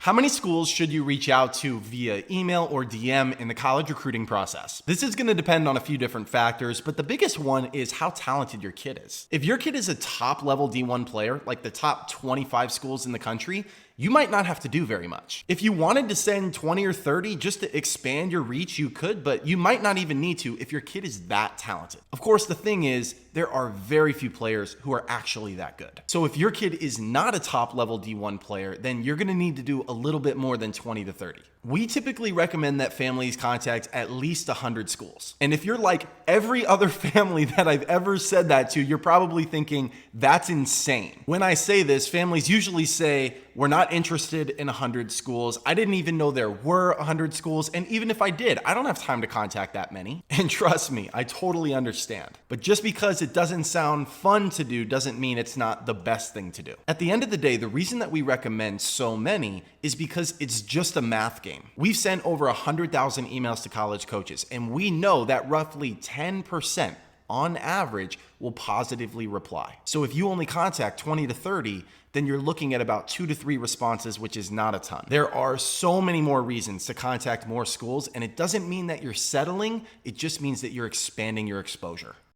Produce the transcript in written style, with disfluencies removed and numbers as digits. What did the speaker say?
How many schools should you reach out to via email or DM in the college recruiting process? This is going to depend on a few different factors, but the biggest one is how talented your kid is. If your kid is a top level D1 player, like the top 25 schools in the country, you might not have to do very much. If you wanted to send 20 or 30 just to expand your reach, you could, but you might not even need to if your kid is that talented. Of course, the thing is, there are very few players who are actually that good. So if your kid is not a top level D1 player, then you're gonna need to do a little bit more than 20 to 30. We typically recommend that families contact at least 100 schools. And if you're like every other family that I've ever said that to, you're probably thinking, that's insane. When I say this, families usually say, we're not interested in 100 schools. I didn't even know there were 100 schools. And even if I did, I don't have time to contact that many. And trust me, I totally understand. But just because it doesn't sound fun to do doesn't mean it's not the best thing to do. At the end of the day, the reason that we recommend so many is because it's just a math game. We've sent over 100,000 emails to college coaches, and we know that roughly 10% on average will positively reply. So if you only contact 20 to 30, then you're looking at about 2 to 3 responses, which is not a ton. There are so many more reasons to contact more schools, and it doesn't mean that you're settling, it just means that you're expanding your exposure.